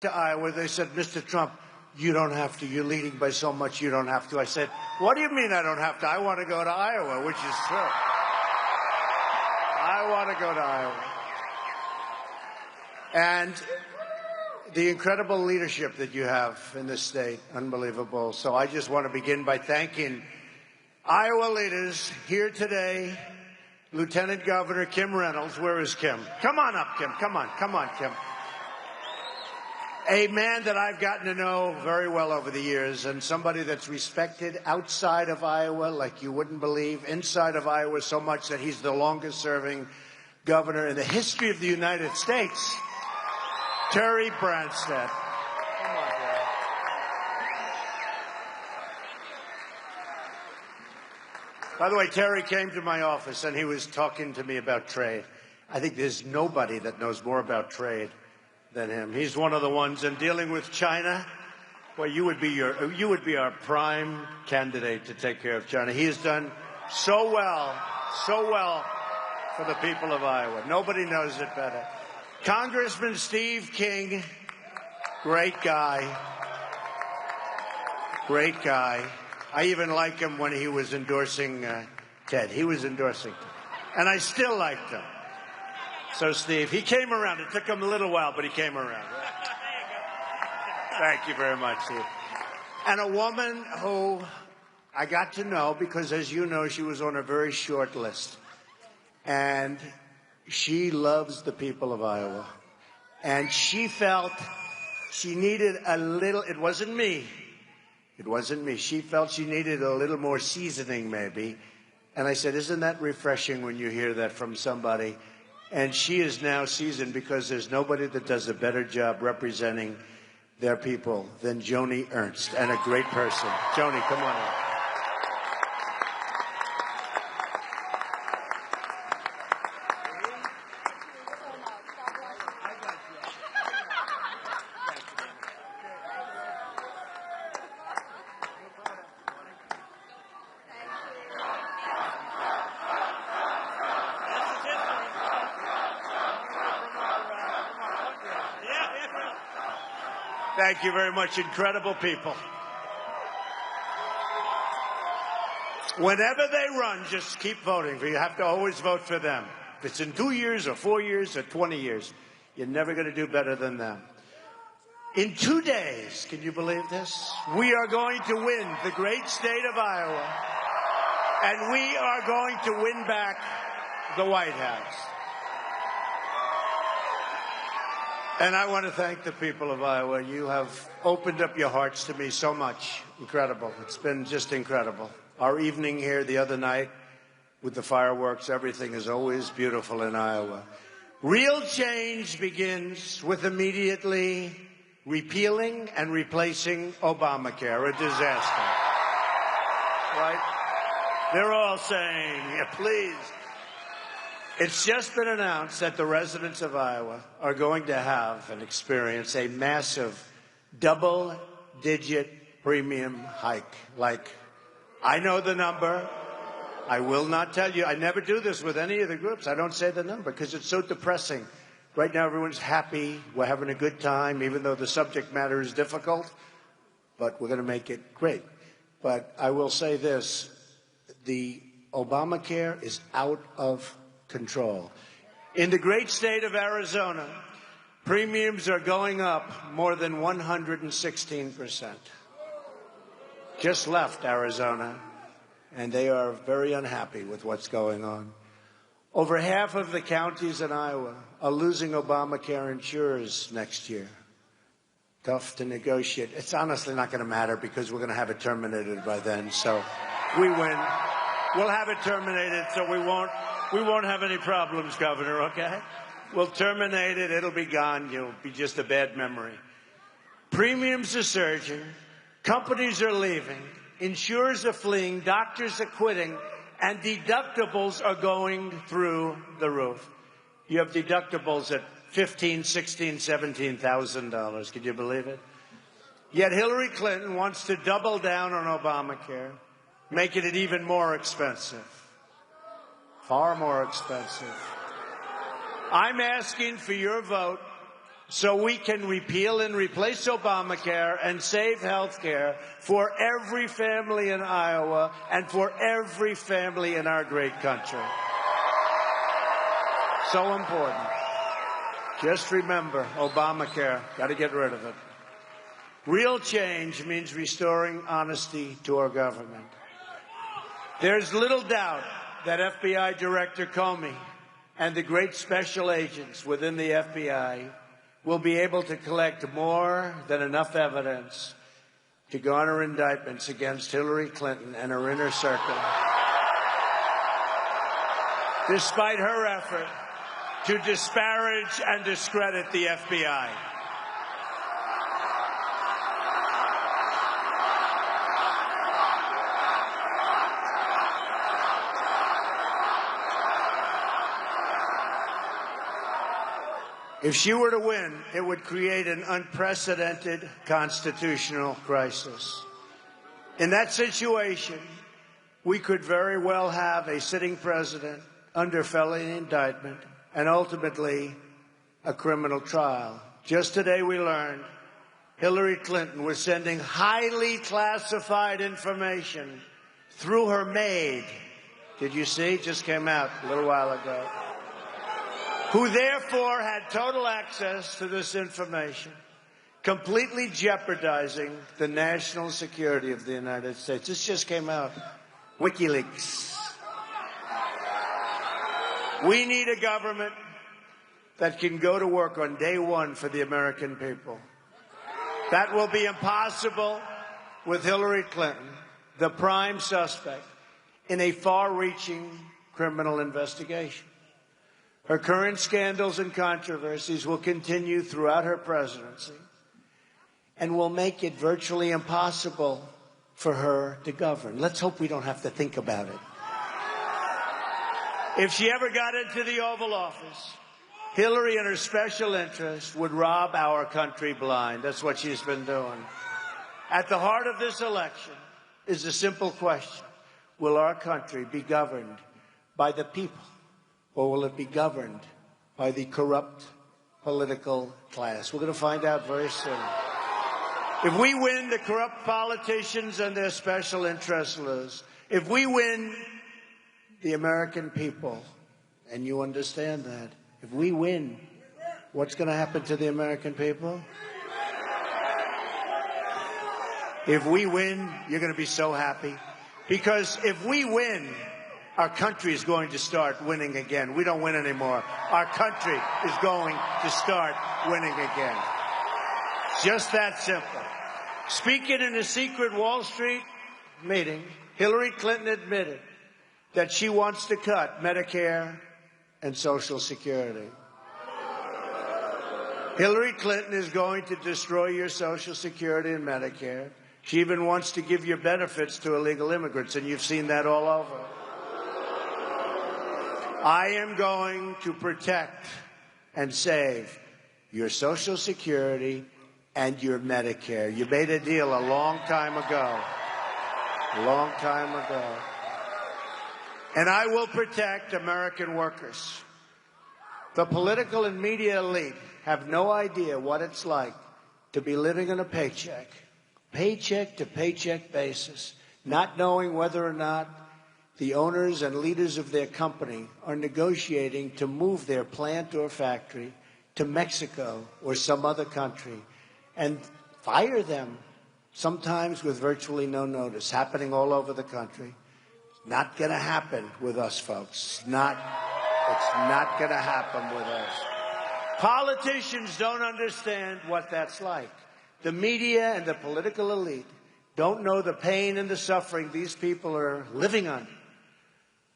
to Iowa, they said, Mr. Trump, you don't have to. You're leading by so much, you don't have to. I said, what do you mean I don't have to? I want to go to Iowa, which is true. I want to go to Iowa. And the incredible leadership that you have in this state, unbelievable. So I just want to begin by thanking Iowa leaders here today. Lieutenant Governor Kim Reynolds. Where is Kim? Come on up, Kim. Come on, Kim. A man that I've gotten to know very well over the years, and somebody that's respected outside of Iowa like you wouldn't believe, inside of Iowa so much that he's the longest-serving governor in the history of the United States, Terry Branstad. Come on, Terry. By the way, Terry came to my office, and he was talking to me about trade. I think there's nobody that knows more about trade than him. He's one of the ones in dealing with China. Well, you would be our prime candidate to take care of China. He has done so well for the people of Iowa. Nobody knows it better. Congressman Steve King, great guy. I even like him when he was endorsing Ted. He was endorsing Ted. And I still liked him. So, Steve, he came around. It took him a little while, but he came around. Thank you very much, Steve. And a woman who I got to know because, as you know, she was on a very short list. And she loves the people of Iowa. And she felt she needed a little, it wasn't me. She felt she needed a little more seasoning, maybe. And I said, isn't that refreshing when you hear that from somebody? And she is now seasoned because there's nobody that does a better job representing their people than Joni Ernst, and a great person. Joni, come on in. Thank you very much, incredible people. Whenever they run, just keep voting. You have to always vote for them. If it's in 2 years or 4 years or 20 years, you're never going to do better than them. In 2 days, can you believe this? We are going to win the great state of Iowa, and we are going to win back the White House. And I want to thank the people of Iowa. You have opened up your hearts to me so much. Incredible. It's been just incredible. Our evening here the other night with the fireworks, everything is always beautiful in Iowa. Real change begins with immediately repealing and replacing Obamacare, a disaster. Right? They're all saying, yeah, please. It's just been announced that the residents of Iowa are going to have and experience a massive double-digit premium hike. Like, I know the number. I will not tell you. I never do this with any of the groups. I don't say the number because it's so depressing. Right now, everyone's happy. We're having a good time, even though the subject matter is difficult. But we're going to make it great. But I will say this. The Obamacare is out of control. In the great state of Arizona, premiums are going up more than 116%. Just left Arizona, and they are very unhappy with what's going on. Over half of the counties in Iowa are losing Obamacare insurers next year. Tough to negotiate. It's honestly not going to matter because we're going to have it terminated by then. So we win. We'll have it terminated, so we won't have any problems, Governor, okay? We'll terminate it. It'll be gone. You'll be just a bad memory. Premiums are surging. Companies are leaving. Insurers are fleeing. Doctors are quitting. And deductibles are going through the roof. You have deductibles at $15,000, $16,000, $17,000. Can you believe it? Yet Hillary Clinton wants to double down on Obamacare, making it even more expensive. Far more expensive. I'm asking for your vote so we can repeal and replace Obamacare and save health care for every family in Iowa and for every family in our great country. So important. Just remember, Obamacare, got to get rid of it. Real change means restoring honesty to our government. There's little doubt that FBI Director Comey and the great special agents within the FBI will be able to collect more than enough evidence to garner indictments against Hillary Clinton and her inner circle, despite her effort to disparage and discredit the FBI. If she were to win, it would create an unprecedented constitutional crisis. In that situation, we could very well have a sitting president under felony indictment and ultimately a criminal trial. Just today we learned Hillary Clinton was sending highly classified information through her maid. Did you see? Just came out a little while ago. Who therefore had total access to this information, completely jeopardizing the national security of the United States. This just came out. WikiLeaks. We need a government that can go to work on day one for the American people. That will be impossible with Hillary Clinton, the prime suspect in a far-reaching criminal investigation. Her current scandals and controversies will continue throughout her presidency and will make it virtually impossible for her to govern. Let's hope we don't have to think about it. If she ever got into the Oval Office, Hillary and her special interests would rob our country blind. That's what she's been doing. At the heart of this election is a simple question. Will our country be governed by the people? Or will it be governed by the corrupt political class? We're going to find out very soon. If we win, the corrupt politicians and their special interests lose. If we win, the American people, and you understand that, if we win, what's going to happen to the American people? If we win, you're going to be so happy. Because if we win, our country is going to start winning again. We don't win anymore. Our country is going to start winning again. Just that simple. Speaking in a secret Wall Street meeting, Hillary Clinton admitted that she wants to cut Medicare and Social Security. Hillary Clinton is going to destroy your Social Security and Medicare. She even wants to give your benefits to illegal immigrants, and you've seen that all over. I am going to protect and save your Social Security and your Medicare. You made a deal a long time ago. A long time ago. And I will protect American workers. The political and media elite have no idea what it's like to be living on a paycheck to paycheck basis, not knowing whether or not the owners and leaders of their company are negotiating to move their plant or factory to Mexico or some other country and fire them, sometimes with virtually no notice, happening all over the country. It's not going to happen with us, folks. It's not going to happen with us. Politicians don't understand what that's like. The media and the political elite don't know the pain and the suffering these people are living under.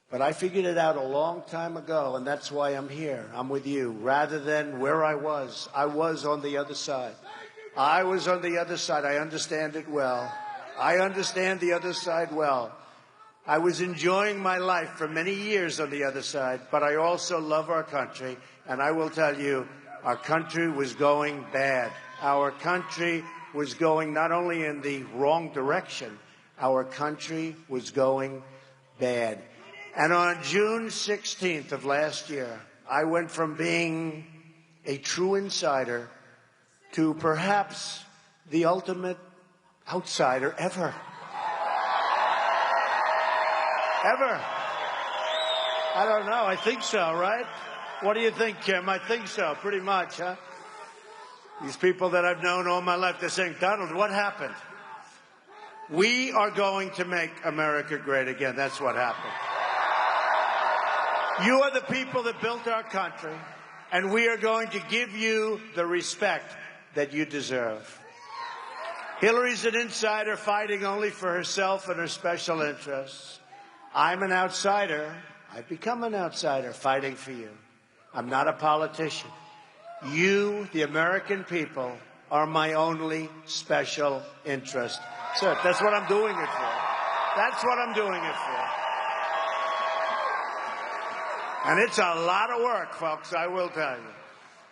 But I figured it out a long time ago, and that's why I'm here. I'm with you. Rather than where I was on the other side. I was on the other side. I understand it well. I understand the other side well. I was enjoying my life for many years on the other side, but I also love our country, and I will tell you, our country was going bad. Our country was going not only in the wrong direction, our country was going bad. And on June 16th of last year, I went from being a true insider to perhaps the ultimate outsider ever. Ever. I don't know. I think so, right? What do you think, Kim? I think so, pretty much, huh? These people that I've known all my life, they're saying, Donald, what happened? We are going to make America great again. That's what happened. You are the people that built our country, and we are going to give you the respect that you deserve. Hillary's an insider fighting only for herself and her special interests. I'm an outsider. I've become an outsider fighting for you. I'm not a politician. You, the American people, are my only special interest. So that's what I'm doing it for. That's what I'm doing it for. And it's a lot of work, folks, I will tell you.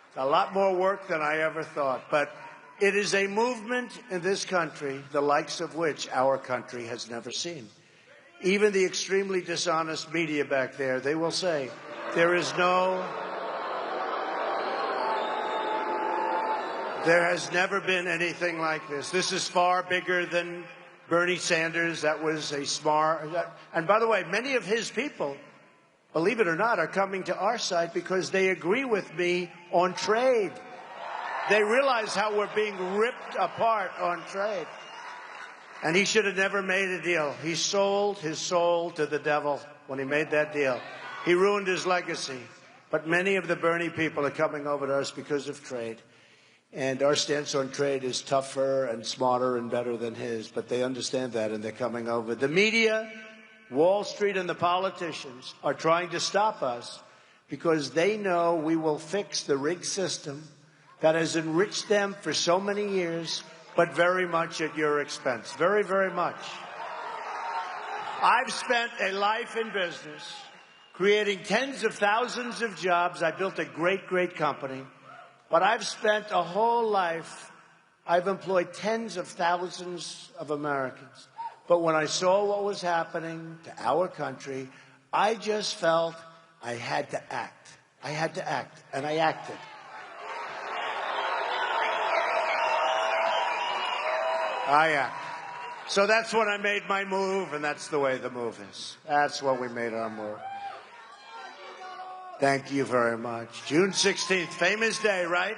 It's a lot more work than I ever thought. But it is a movement in this country, the likes of which our country has never seen. Even the extremely dishonest media back there, they will say, there has never been anything like this. This is far bigger than Bernie Sanders. That was a smart. And by the way, many of his people, believe it or not, are coming to our side because they agree with me on trade. They realize how we're being ripped apart on trade. And he should have never made a deal. He sold his soul to the devil when he made that deal. He ruined his legacy. But many of the Bernie people are coming over to us because of trade. And our stance on trade is tougher and smarter and better than his. But they understand that, and they're coming over. The media, Wall Street, and the politicians are trying to stop us because they know we will fix the rigged system that has enriched them for so many years, but very much at your expense. Very, very much. I've spent a life in business, creating tens of thousands of jobs. I built a great, great company. But I've spent a whole life, I've employed tens of thousands of Americans. But when I saw what was happening to our country, I just felt I had to act. I had to act, and I acted. So that's when I made my move, and that's the way the move is. That's what we made our move. Thank you very much. June 16th, famous day, right?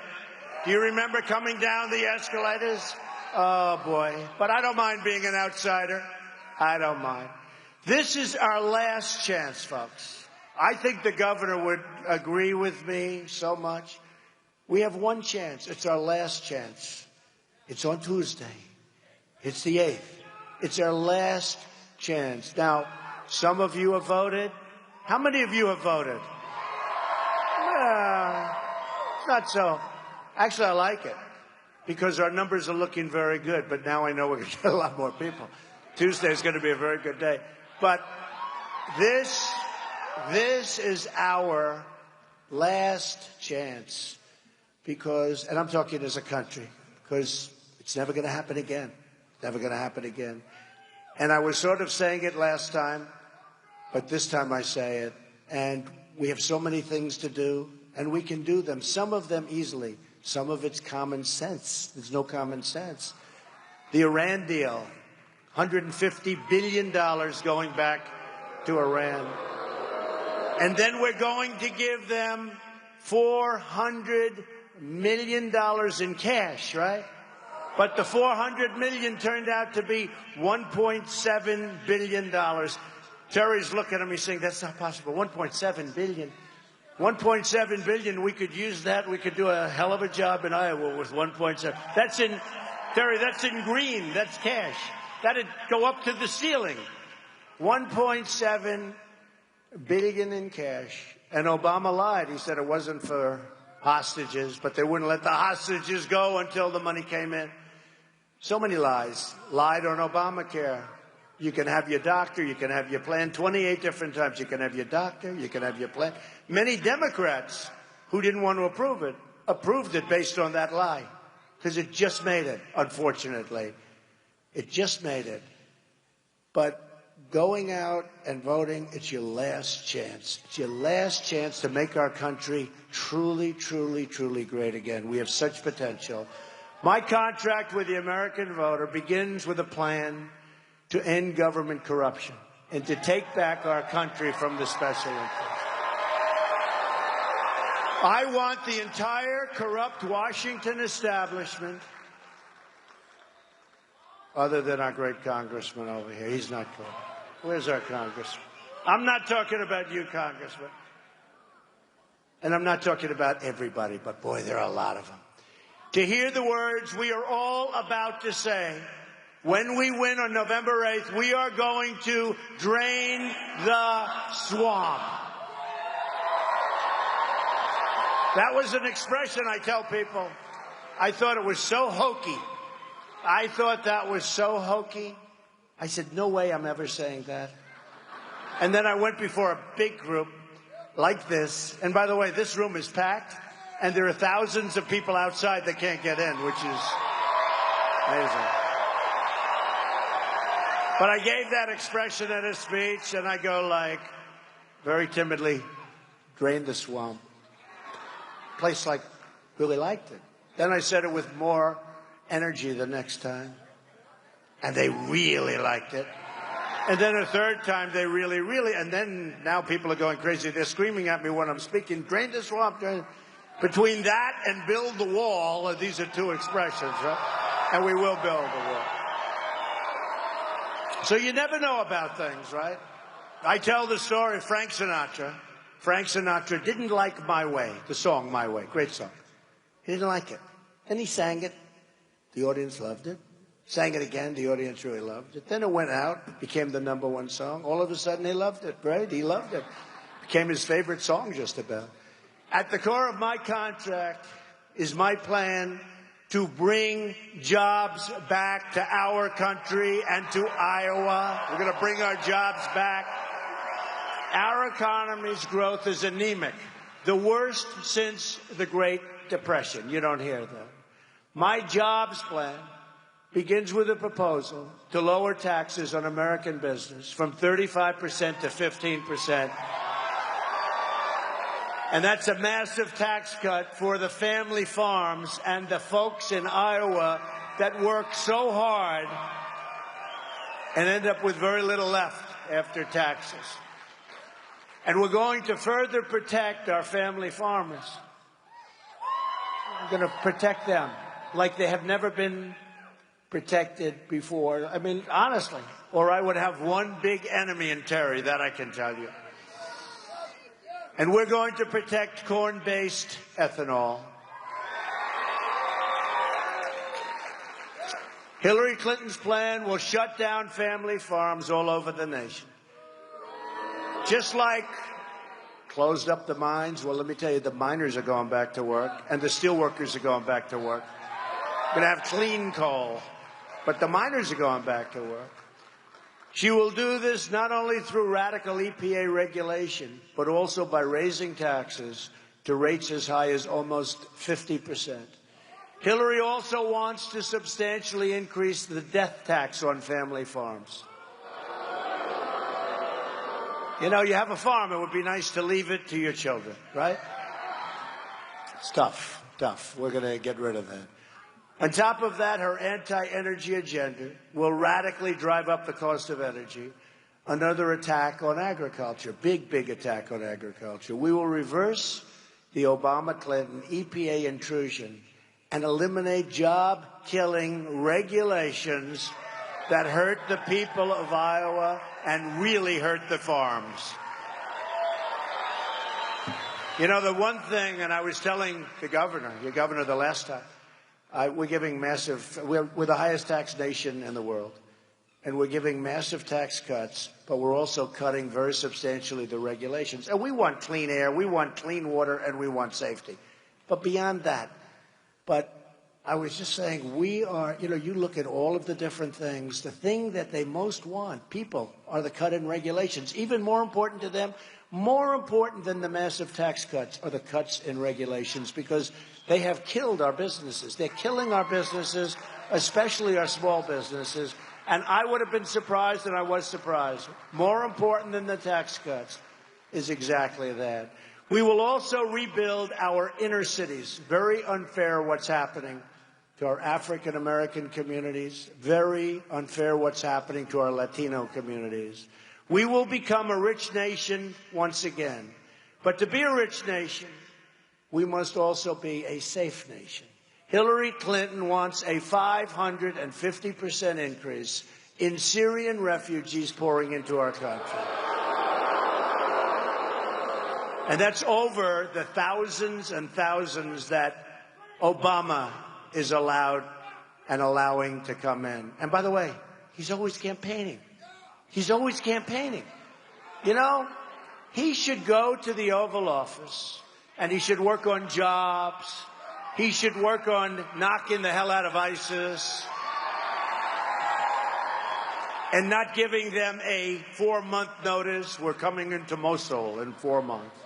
Do you remember coming down the escalators? Oh, boy. But I don't mind being an outsider. I don't mind. This is our last chance, folks. I think the governor would agree with me so much. We have one chance. It's our last chance. It's on Tuesday. It's the 8th. It's our last chance. Now, some of you have voted. How many of you have voted? Not so. Actually, I like it because our numbers are looking very good, but now I know we're going to get a lot more people. Tuesday is going to be a very good day. But this is our last chance because, and I'm talking as a country, because it's never going to happen again. Never going to happen again. And I was sort of saying it last time, but this time I say it. And we have so many things to do, and we can do them. Some of them easily. Some of it's common sense. There's no common sense. The Iran deal, $150 billion going back to Iran. And then we're going to give them $400 million in cash, right? But the $400 million turned out to be $1.7 billion. Terry's looking at me saying, that's not possible. $1.7 billion. $1.7 billion, we could use that. We could do a hell of a job in Iowa with 1.7. That's in, Terry, that's in green. That's cash. That'd go up to the ceiling. 1.7 billion in cash. And Obama lied. He said it wasn't for hostages, but they wouldn't let the hostages go until the money came in. So many lies. Lied on Obamacare. You can have your doctor, you can have your plan 28 different times. You can have your doctor, you can have your plan. Many Democrats who didn't want to approve it, approved it based on that lie. Because it just made it, unfortunately. It just made it. But going out and voting, it's your last chance. It's your last chance to make our country truly, truly, truly great again. We have such potential. My contract with the American voter begins with a plan to end government corruption and to take back our country from the special interests. I want the entire corrupt Washington establishment, other than our great congressman over here. He's not corrupt. Where's our congressman? I'm not talking about you, Congressman. And I'm not talking about everybody, but boy, there are a lot of them. To hear the words we are all about to say, when we win on November 8th, we are going to drain the swamp. That was an expression I tell people. I thought it was so hokey. I thought that was so hokey. I said, no way I'm ever saying that. And then I went before a big group like this. And by the way, this room is packed, and there are thousands of people outside that can't get in, which is amazing. But I gave that expression at a speech, and I go like, very timidly, drain the swamp. Place like really liked it. Then I said it with more energy the next time, and they really liked it. And then a third time, they really, and then now people are going crazy. They're screaming at me when I'm speaking, drain the swamp. Between that and build the wall, these are two expressions, right? And we will build the wall. So you never know about things, right? I tell the story, Frank Sinatra didn't like My Way, the song My Way, great song. He didn't like it. And he sang it. The audience loved it. Sang it again, the audience really loved it. Then it went out, became the #1 song. All of a sudden he loved it, right? He loved it. Became his favorite song just about. At the core of my contract is my plan to bring jobs back to our country and to Iowa. We're going to bring our jobs back. Our economy's growth is anemic, the worst since the Great Depression. You don't hear that. My jobs plan begins with a proposal to lower taxes on American business from 35% to 15%. And that's a massive tax cut for the family farms and the folks in Iowa that work so hard and end up with very little left after taxes. And we're going to further protect our family farmers. We're going to protect them like they have never been protected before. I mean, honestly, or I would have one big enemy in Terry, that I can tell you. And we're going to protect corn-based ethanol. Hillary Clinton's plan will shut down family farms all over the nation. Just like closed up the mines, well, let me tell you, the miners are going back to work, and the steel workers are going back to work. We're going to have clean coal, but the miners are going back to work. She will do this not only through radical EPA regulation, but also by raising taxes to rates as high as almost 50%. Hillary also wants to substantially increase the death tax on family farms. You know, you have a farm, it would be nice to leave it to your children, right? It's tough. We're going to get rid of that. On top of that, her anti-energy agenda will radically drive up the cost of energy. Another attack on agriculture, big attack on agriculture. We will reverse the Obama-Clinton EPA intrusion and eliminate job-killing regulations that hurt the people of Iowa and really hurt the farms. You know, the one thing, and I was telling the governor, your governor the last time, we're giving we're the highest tax nation in the world, and we're giving massive tax cuts, but we're also cutting very substantially the regulations. And we want clean air, we want clean water, and we want safety. But beyond that, I was just saying, we are, you know, you look at all of the different things, the thing that they most want, people, are the cut in regulations. Even more important to them, more important than the massive tax cuts are the cuts in regulations, because they have killed our businesses. They're killing our businesses, especially our small businesses. And I would have been surprised, and I was surprised. More important than the tax cuts is exactly that. We will also rebuild our inner cities. Very unfair what's happening to our African American communities. Very unfair what's happening to our Latino communities. We will become a rich nation once again. But to be a rich nation, we must also be a safe nation. Hillary Clinton wants a 550% increase in Syrian refugees pouring into our country. And that's over the thousands and thousands that Obama is allowed and allowing to come in. And by the way, he's always campaigning. He's always campaigning. You know, he should go to the Oval Office and he should work on jobs. He should work on knocking the hell out of ISIS and not giving them a 4-month notice. We're coming into Mosul in 4 months.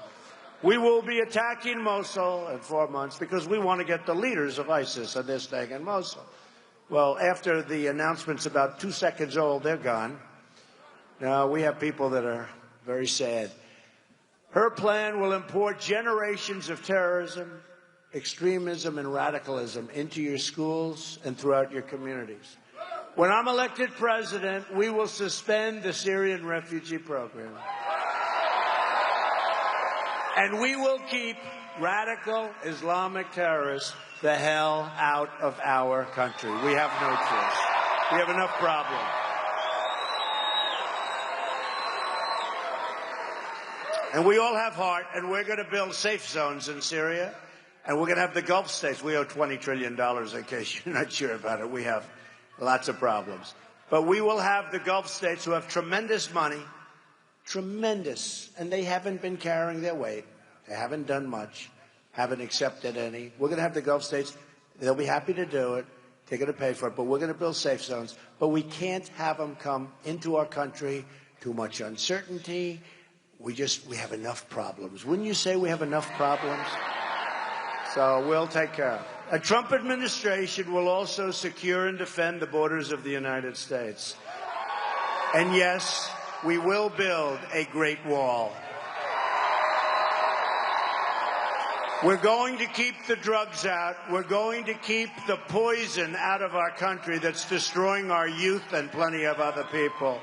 We will be attacking Mosul in 4 months because we want to get the leaders of ISIS and they're staying in Mosul. Well, after the announcement's about 2 seconds old, they're gone. Now, we have people that are very sad. Her plan will import generations of terrorism, extremism, and radicalism into your schools and throughout your communities. When I'm elected president, we will suspend the Syrian refugee program. And we will keep radical Islamic terrorists the hell out of our country. We have no choice. We have enough problems. And we all have heart, and we're going to build safe zones in Syria, and we're going to have the Gulf states. We owe $20 trillion, in case you're not sure about it. We have lots of problems. But we will have the Gulf states who have tremendous money, tremendous, and they haven't been carrying their weight. They haven't done much, haven't accepted any. We're going to have the Gulf states. They'll be happy to do it. They're going to pay for it, but we're going to build safe zones. But we can't have them come into our country. Too much uncertainty. We have enough problems. Wouldn't you say we have enough problems? So we'll take care of it. A Trump administration will also secure and defend the borders of the United States. And yes, we will build a Great Wall. We're going to keep the drugs out. We're going to keep the poison out of our country that's destroying our youth and plenty of other people.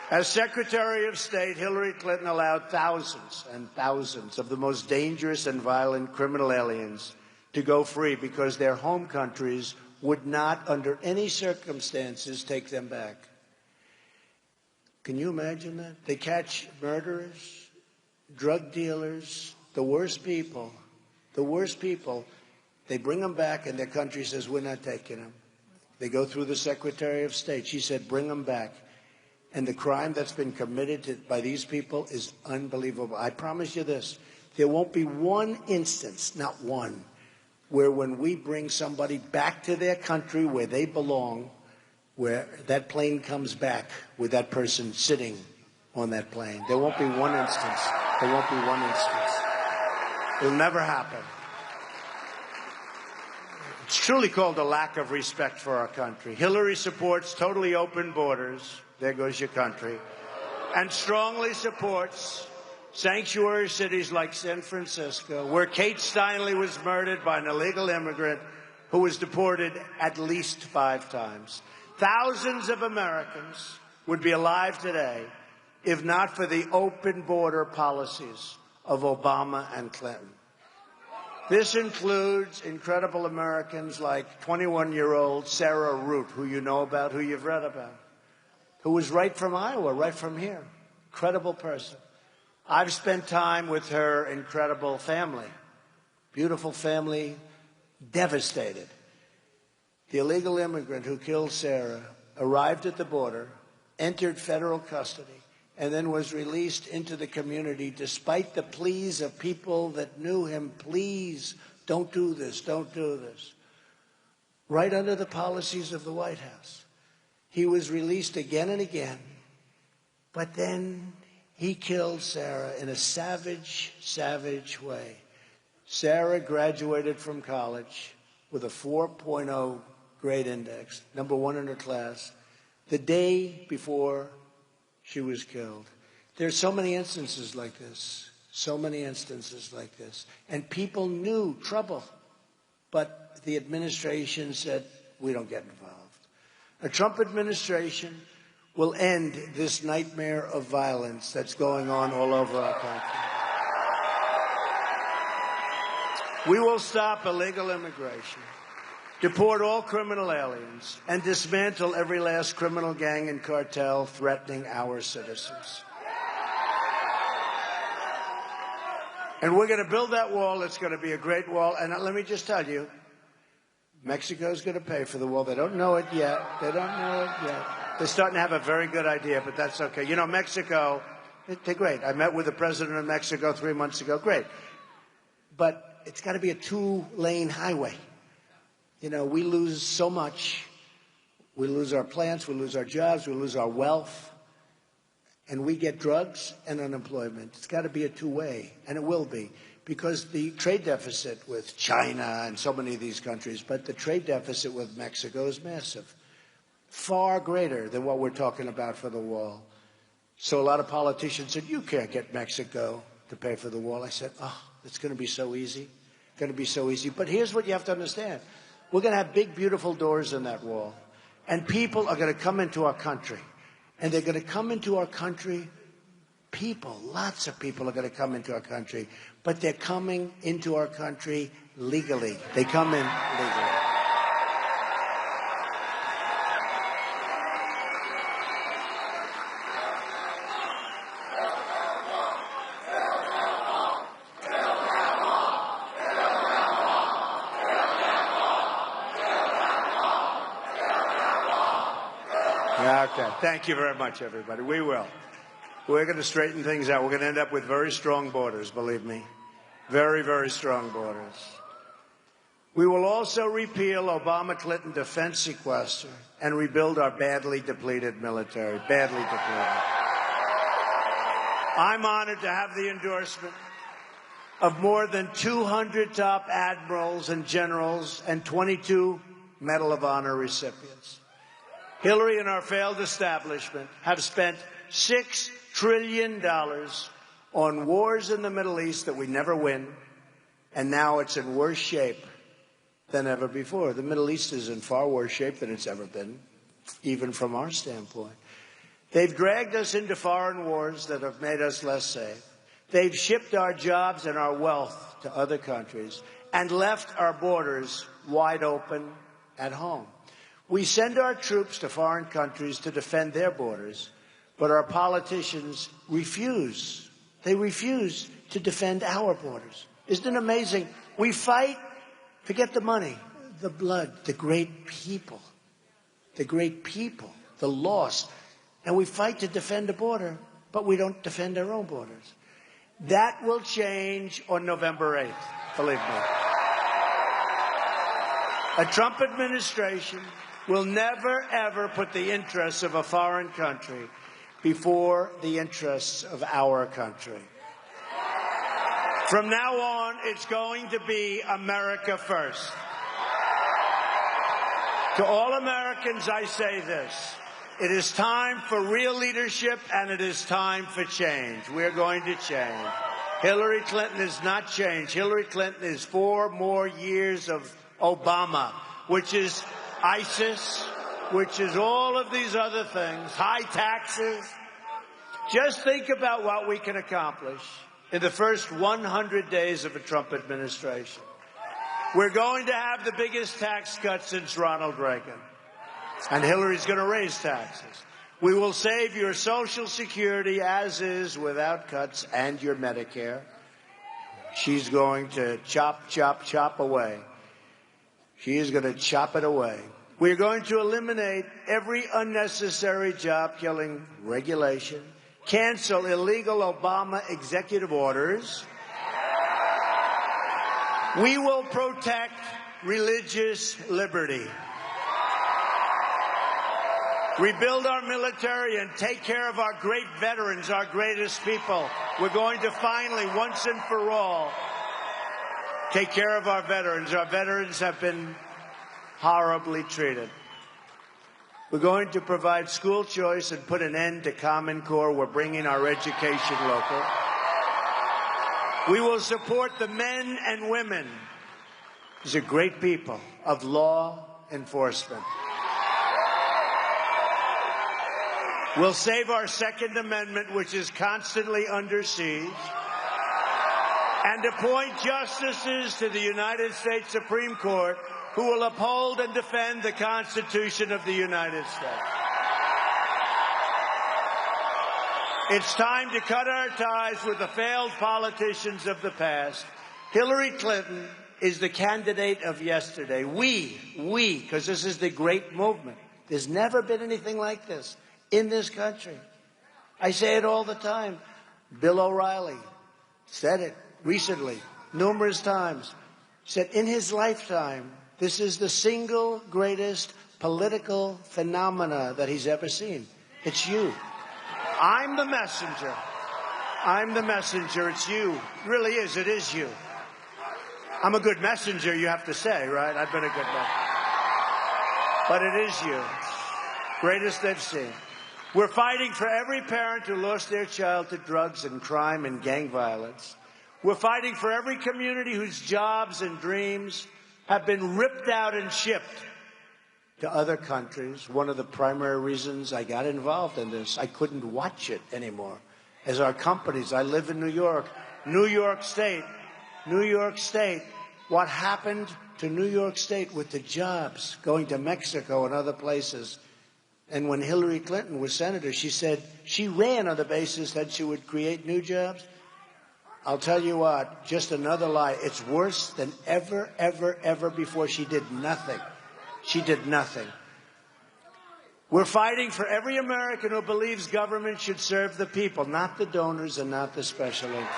As Secretary of State, Hillary Clinton allowed thousands and thousands of the most dangerous and violent criminal aliens to go free because their home countries would not, under any circumstances, take them back. Can you imagine that? They catch murderers, drug dealers, the worst people. They bring them back, and their country says, we're not taking them. They go through the Secretary of State. She said, bring them back. And the crime that's been committed by these people is unbelievable. I promise you this, there won't be one instance, not one, where when we bring somebody back to their country where they belong, where that plane comes back with that person sitting on that plane. There won't be one instance. There won't be one instance. It'll never happen. It's truly called a lack of respect for our country. Hillary supports totally open borders. There goes your country. And strongly supports sanctuary cities like San Francisco, where Kate Steinle was murdered by an illegal immigrant who was deported at least 5 times. Thousands of Americans would be alive today if not for the open border policies of Obama and Clinton. This includes incredible Americans like 21-year-old Sarah Root, who you know about, who you've read about, who was right from Iowa, right from here. Incredible person. I've spent time with her incredible family, beautiful family, devastated. The illegal immigrant who killed Sarah arrived at the border, entered federal custody, and then was released into the community despite the pleas of people that knew him. Please, don't do this, don't do this. Right under the policies of the White House. He was released again and again, but then he killed Sarah in a savage, savage way. Sarah graduated from college with a 4.0 grade index, number 1 in her class, the day before she was killed. There's so many instances like this, so many instances like this. And people knew trouble. but the administration said, we don't get involved. A Trump administration will end this nightmare of violence that's going on all over our country. We will stop illegal immigration, deport all criminal aliens, and dismantle every last criminal gang and cartel threatening our citizens. And we're going to build that wall. It's going to be a great wall. And let me just tell you, Mexico's going to pay for the wall. They don't know it yet. They don't know it yet. They're starting to have a very good idea, but that's okay. You know, Mexico, they're great. I met with the president of Mexico 3 months ago. Great. But it's got to be a 2-lane highway. You know, we lose so much. We lose our plants, we lose our jobs, we lose our wealth, and we get drugs and unemployment. It's got to be a 2-way, and it will be, because the trade deficit with China and so many of these countries, but the trade deficit with Mexico is massive, far greater than what we're talking about for the wall. So a lot of politicians said, you can't get Mexico to pay for the wall. I said, oh, it's going to be so easy. Going to be so easy. But here's what you have to understand. We're going to have big, beautiful doors in that wall. And people are going to come into our country. And they're going to come into our country. People, lots of people are going to come into our country. But they're coming into our country legally. They come in legally. Okay. Thank you very much, everybody. We will. We're going to straighten things out. We're going to end up with very strong borders, believe me. Very, very strong borders. We will also repeal Obama-Clinton defense sequester and rebuild our badly depleted military. Badly depleted. I'm honored to have the endorsement of more than 200 top admirals and generals and 22 Medal of Honor recipients. Hillary and our failed establishment have spent $6 trillion on wars in the Middle East that we never win, and now it's in worse shape than ever before. The Middle East is in far worse shape than it's ever been, even from our standpoint. They've dragged us into foreign wars that have made us less safe. They've shipped our jobs and our wealth to other countries and left our borders wide open at home. We send our troops to foreign countries to defend their borders, but our politicians refuse. They refuse to defend our borders. Isn't it amazing? We fight, forget the money, the blood, the great people, the lost. And we fight to defend the border, but we don't defend our own borders. That will change on November 8th, believe me. A Trump administration will never, ever put the interests of a foreign country before the interests of our country. From now on, it's going to be America first. To all Americans, I say this. It is time for real leadership, and it is time for change. We're going to change. Hillary Clinton has not changed. Hillary Clinton is 4 more years of Obama, which is ISIS, which is all of these other things, high taxes. Just think about what we can accomplish in the first 100 days of a Trump administration. We're going to have the biggest tax cut since Ronald Reagan, and Hillary's going to raise taxes. We will save your Social Security as is without cuts and your Medicare. She's going to chop, chop, chop away. She is going to chop it away. We're going to eliminate every unnecessary job-killing regulation, cancel illegal Obama executive orders. We will protect religious liberty, rebuild our military, and take care of our great veterans, our greatest people. We're going to finally, once and for all, take care of our veterans. Our veterans have been horribly treated. We're going to provide school choice and put an end to Common Core. We're bringing our education local. We will support the men and women These are great people of law enforcement. We'll save our Second Amendment, which is constantly under siege, and appoint justices to the United States Supreme Court who will uphold and defend the Constitution of the United States. It's time to cut our ties with the failed politicians of the past. Hillary Clinton is the candidate of yesterday. We, because this is the great movement. There's never been anything like this in this country. I say it all the time. Bill O'Reilly said it recently, numerous times. Said in his lifetime, this is the single greatest political phenomena that he's ever seen. It's you. I'm the messenger. I'm the messenger. It's you. It really is. It is you. I'm a good messenger, you have to say, right? I've been a good messenger. But it is you. Greatest they've seen. We're fighting for every parent who lost their child to drugs and crime and gang violence. We're fighting for every community whose jobs and dreams have been ripped out and shipped to other countries. One of the primary reasons I got involved in this, I couldn't watch it anymore. As our companies, I live in New York, New York State, what happened to New York State with the jobs going to Mexico and other places. And when Hillary Clinton was senator, she said she ran on the basis that she would create new jobs. I'll tell you what, just another lie. It's worse than ever before. She did nothing. She did nothing. We're fighting for every American who believes government should serve the people, not the donors and not the special interests.